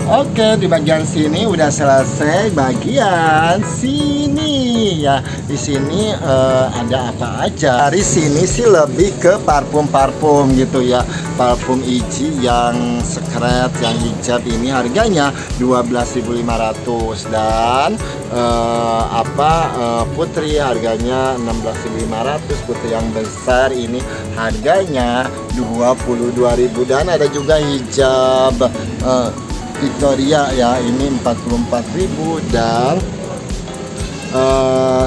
Oke, di bagian sini udah selesai bagian sini ya. Di sini ada apa aja? Dari sini sih lebih ke parfum-parfum gitu ya. Parfum Iji yang secret, yang hijab ini harganya 12.500 dan putri harganya 16.500. Putri yang besar ini harganya 22.000 dan ada juga hijab Victoria ya, ini 44.000 dan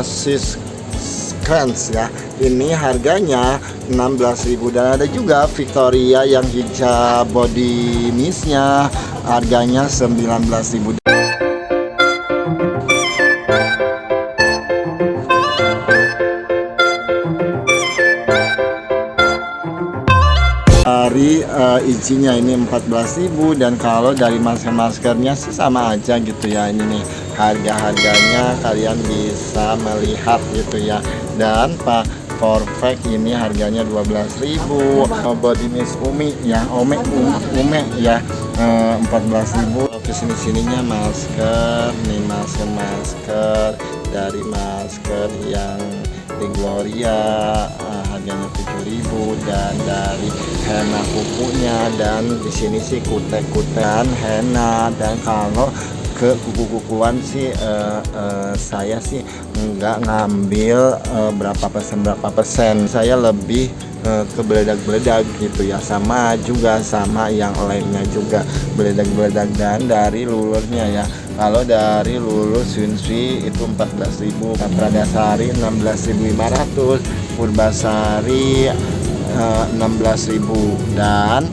sis Crans ya, ini harganya 16.000 dan ada juga Victoria yang hijab body mistnya harganya 19.000. Dari izinnya ini 14.000 dan kalau dari masker-maskernya sih sama aja gitu ya. Ini nih harga-harganya kalian bisa melihat gitu ya. Dan Pak Perfect ini harganya 12.000. Body mist Umi ya, Ume ya 14.000. Kesini-sininya masker nih, masker dari masker yang di Gloria harganya 7.000 dan dari henna kukunya dan di sini sih kutek-kutekan henna. Dan kalau ke kuku-kukuan sih saya sih nggak ngambil berapa persen, saya lebih ke beledak-beledak gitu ya, sama juga sama yang lainnya juga beledak-beledak. Dan dari lulurnya ya, kalau dari lulur Sunsui itu 14.000, Pradasari 16.500, Purbasari 16.000 dan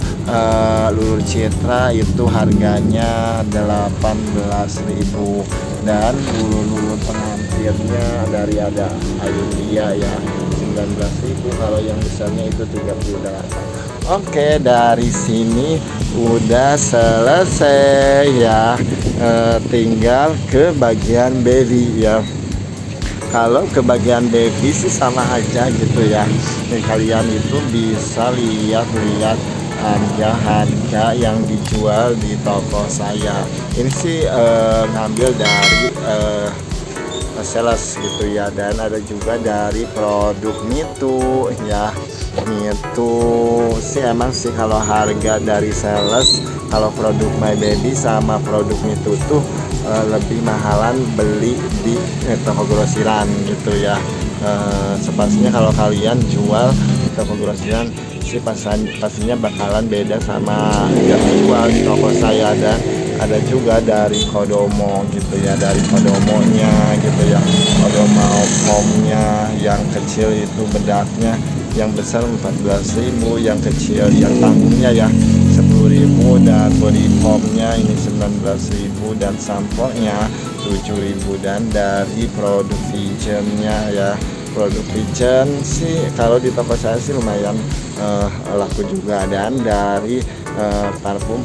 lulur Citra itu harganya 18.000 dan lulur pengantinnya dari ada Ayudia ya 19.000, kalau yang besarnya itu 38. Oke, dari sini udah selesai ya, tinggal ke bagian baby ya. Kalau ke bagian baby sih sama aja gitu ya. Kalian itu bisa lihat-lihat harga-harga yang dijual di toko saya. Ini sih ngambil dari sales gitu ya, dan ada juga dari produk Mitu ya. Mitu sih emang sih kalau harga dari sales, kalau produk My Baby sama produk Mitu tuh lebih mahalan beli di toko grosiran gitu ya. Sepastinya kalau kalian jual di toko grosiran sih pastinya bakalan beda sama yang dijual di toko saya. Dan ada juga dari Kodomo gitu ya, dari Kodomonya gitu ya, Kodomo pomnya yang kecil itu bedaknya, yang besar 14.000, yang kecil yang tanggungnya ya 10.000 dan body foamnya ini 19.000 dan sampo-nya 7.000. Dan dari produk Visionnya ya, produk Vision sih kalau di toko saya sih lumayan laku juga. Dan dari parfum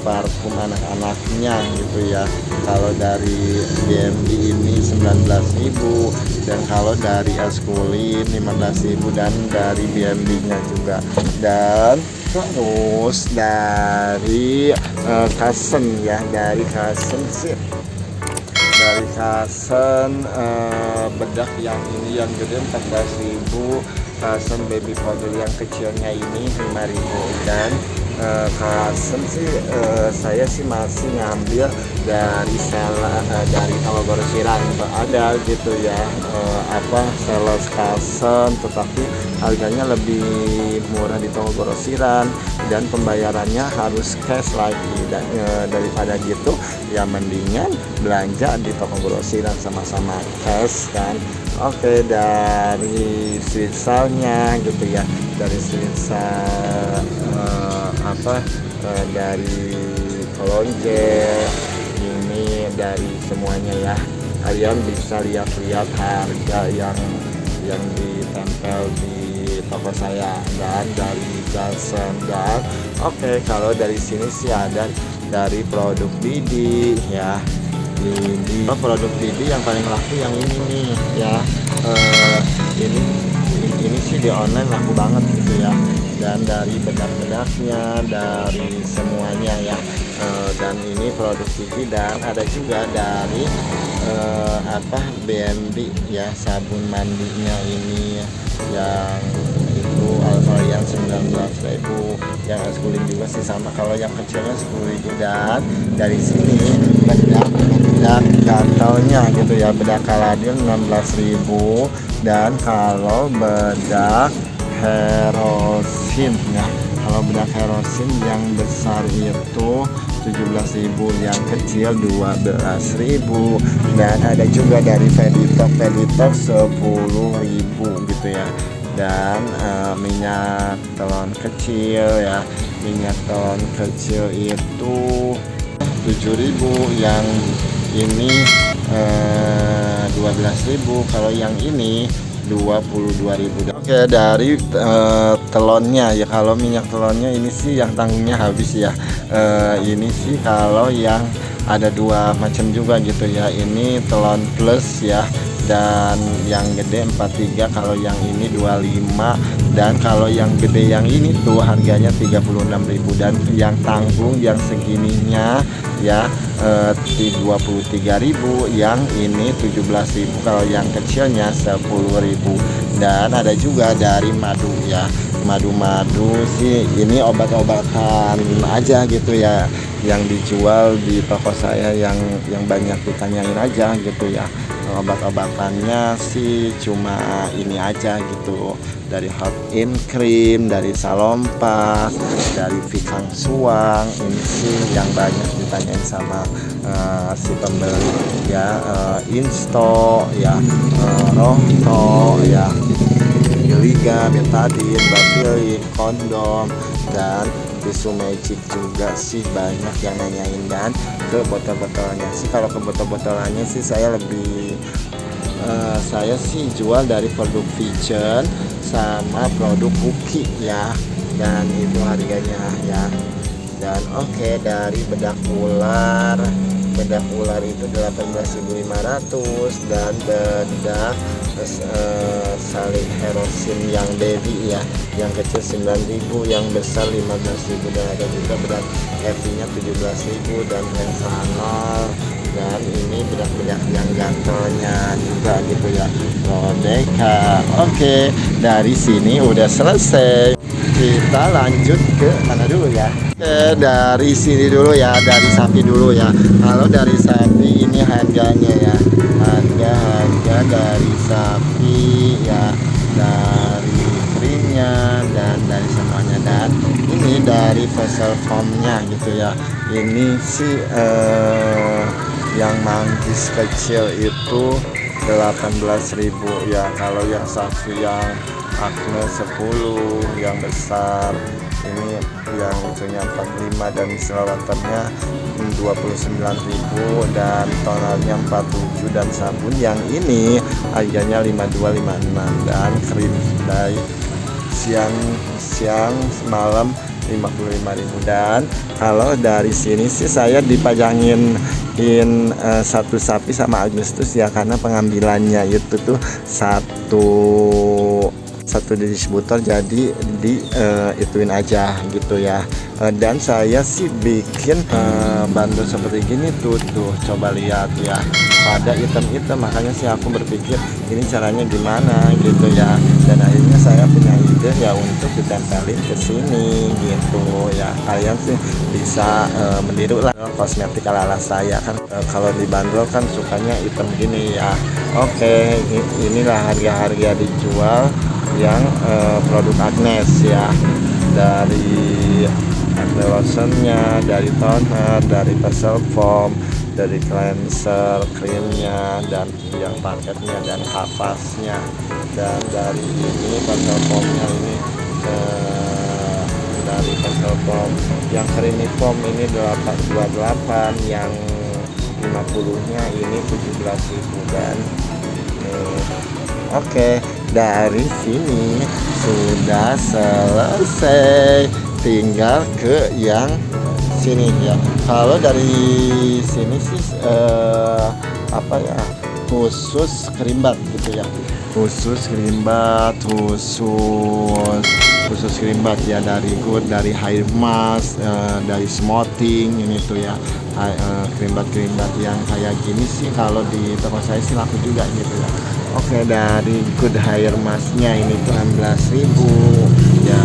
anak-anaknya gitu ya, kalau dari BMB ini 19.000 dan kalau dari Askulin 15.000 dan dari BMB nya juga. Dan terus dari Kasen ya, dari Kasen sih, dari Kasen bedak yang ini yang gede 14.000, Kasen baby powder yang kecilnya ini 5.000. Dan Kasen sih saya sih masih ngambil dari dari toko grosiran ada gitu ya, sales Kasen, tetapi harganya lebih murah di toko grosiran dan pembayarannya harus cash lagi. Dan daripada gitu ya mendingan belanja di toko grosiran sama-sama cash kan. Oke, dari Swissalnya gitu ya, dari Swissal dari Kolonje ini, dari semuanya ya, kalian bisa lihat-lihat harga yang ditempel di toko saya. Dan dari Johnson dan kalau dari sini sih ada dari produk Didi ya. Produk Didi yang paling laku yang ini nih ya, ini ini sih di online laku banget gitu ya. Dan dari bedak-bedaknya, dari semuanya ya. Dan ini produk Gigi, dan ada juga dari BND ya, sabun mandinya ini yang itu Alvarian 19.000, yang es juga sih sama, kalau yang kecilnya 10.000. Dan dari sini bedak gatalnya gitu ya, bedak Kaladin 16.000. Dan kalau bedak Herosin ya, kalau bedak Herosin yang besar itu 17.000, yang kecil 12.000. Dan ada juga dari Veditok 10.000 gitu ya. Dan minyak telon kecil ya, minyak telon kecil itu 7.000, yang ini 12.000, kalau yang ini 22.000. Oke, dari telonnya ya, kalau minyak telonnya ini sih yang tanggungnya habis ya. Ini sih kalau yang ada dua macam juga gitu ya, ini telon plus ya, dan yang gede 43, kalau yang ini 25. Dan kalau yang gede yang ini tuh harganya 36.000, dan yang tanggung yang segininya ya 23.000, yang ini 17.000, kalau yang kecilnya 10.000. Dan ada juga dari madu ya, madu sih ini obat-obatan aja gitu ya, yang dijual di toko saya, yang banyak ditanyain aja gitu ya. Obat-obatannya sih cuma ini aja gitu, dari Hot in Cream, dari Salompas, dari Vikang Suang. Ini sih yang banyak ditanyain sama si pembeli ya. Insto ya, Rohto ya, Liga, Betadine, Bafili, kondom, dan tisu magic juga sih banyak yang nanyain. Dan ke botol-botolnya sih, kalau ke botol-botolannya sih saya lebih saya sih jual dari produk Vision sama produk Huki ya, dan itu harganya ya. Dan oke, dari bedak ular itu 18.500, dan bedak Salih Herosin yang baby ya, yang kecil 9.000, yang besar 15.000. Dan ada juga bedak FD-nya 17.000, dan Hensanol. Dan ini bedak-bedak yang gantolnya juga gitu ya, Rodeka. Oke, dari sini udah selesai, kita lanjut ke mana dulu ya. Dari sini dulu ya, dari sapi dulu ya. Kalau dari sapi ini harganya ya, harga dari sapi ya, dari krimnya dan dari semuanya. Dan ini dari vessel foamnya gitu ya, ini sih yang manggis kecil itu 18.000 ya, kalau yang sapi yang akne 10, yang besar ini yang itunya 45, dan selawatnya 29.000, dan tonalnya 47, dan sabun yang ini harganya 52, 56, dan krim dye siang malam 55.000. Dan kalau dari sini sih saya dipajangin satu sapi sama Agustus ya, karena pengambilannya itu tuh satu distributor, jadi ituin aja gitu ya. Dan saya sih bikin bundle seperti gini tuh coba lihat ya, pada item-item, makanya sih aku berpikir ini caranya gimana gitu ya. Dan akhirnya saya punya ide ya untuk ditempelin ke sini gitu ya. Kalian sih bisa meniru lah kosmetik ala-ala saya kan. Kalau di bundle kan sukanya item gini ya. Oke, inilah harga-harga dijual yang produk Agnes ya, dari acne lotionnya, dari toner, dari vessel foam, dari cleanser, krimnya, dan yang paketnya, dan kapasnya. Dan dari ini vessel foamnya ini dari vessel foam yang creamy foam ini 828, yang 50-nya ini 17.000. Dan oke, dari sini sudah selesai, tinggal ke yang sini ya. Kalau dari sini sih khusus kerimbat gitu ya. khusus krimbat, khusus krimbat ya, dari good, dari hair mask, dari smoothing ini tuh ya. Krimbat-krimbat yang kayak gini sih kalau di toko saya sih laku juga gitu ya. Oke, dari good hair masknya ini tuh 16.000 ya,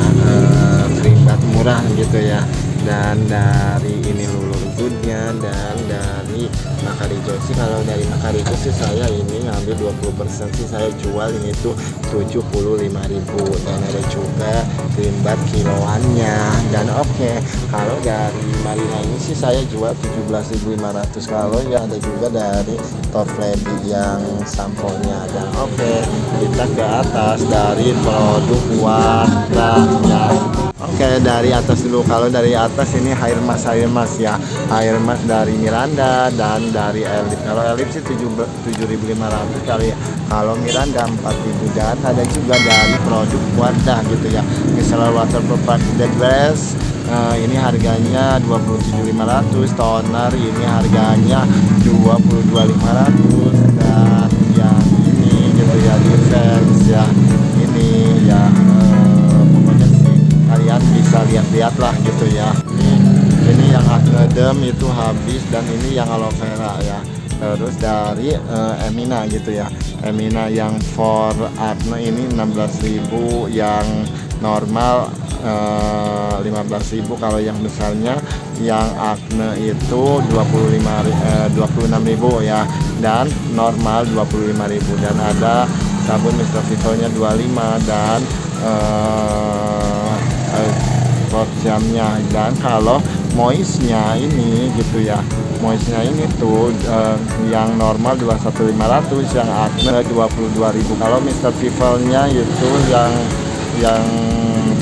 krimbat murah gitu ya. Dan dari ini Lulur Goodnya, dan dari Makarijo sih, kalau dari Makarijo sih saya ini ngambil 20% sih, saya jual ini tuh 75.000. Dan ada juga krimbat kiloannya. Dan oke, kalau dari Marina ini sih saya jual 17.500. Kalau ya ada juga dari Top Lady yang sampelnya. Dan oke, kita ke atas dari produk Wardah ya. Oke, dari atas dulu. Kalau dari atas ini hair mask ya, hair mask dari Miranda dan dari Elip. Kalau Elip sih 7.500 kali ya. Kalau Miranda 4.000. Dan ada juga dari produk Wardah gitu ya. Misalnya waterproof dead glass, ini harganya 27.500. Toner ini harganya 22.500. Dan yang ini gitu ya, defense ya, ini ya, pokoknya sih kalian bisa lihat-lihat lah gitu ya. Ini yang Academ itu habis, dan ini yang aloe vera ya. Terus dari Emina gitu ya, Emina yang for acne ini 16.000, yang normal 15.000. Kalau yang besarnya yang acne itu 26.000 ya, dan normal 25.000. Dan ada sabun Mr. Vito-nya 25, dan jamnya. Dan kalau moistnya ini gitu ya, moistnya ini tuh yang normal 21.500, yang acne 22.000. Kalau Mr. Vivo-nya itu yang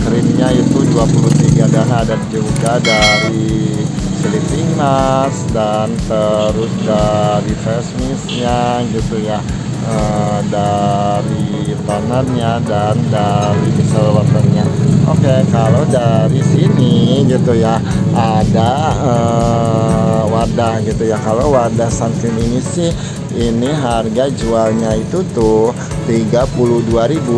krimnya itu 23. Dan ada juga dari sleeping mask, dan terus dari face mist-nya gitu ya, dari tonernya, dan dari micellar water-nya. Oke, kalau dari sini gitu ya ada Wardah gitu ya. Kalau Wardah sunscreen ini sih, ini harga jualnya itu tuh 32.500.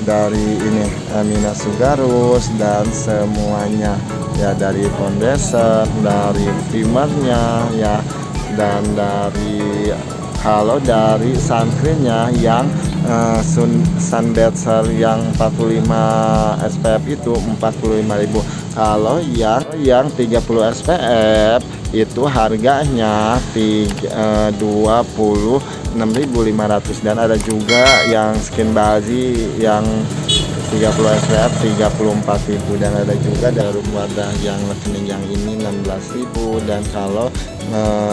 Dari ini Amina Sugarus dan semuanya ya, dari foundation, dari primernya ya, dan dari, kalau dari sunscreennya yang Sunbather yang 45 SPF itu 45.000. Kalau yang 30 SPF itu harganya 26.500. Dan ada juga yang skin body yang 30 SPF 34.000. Dan ada juga dari Wardah yang rekening yang ini 16.000. Dan kalau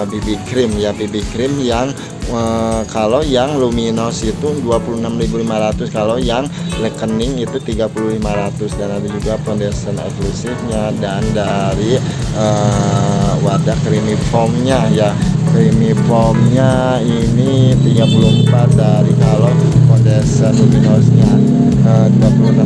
BB cream ya, BB cream yang kalau yang luminous itu 26.500, kalau yang rekening itu 30.500. Dan ada juga foundation eksklusifnya. Dan dari Wardah creamy foamnya ya, creamy foamnya ini 34. Dari kalau foundation luminousnya 26.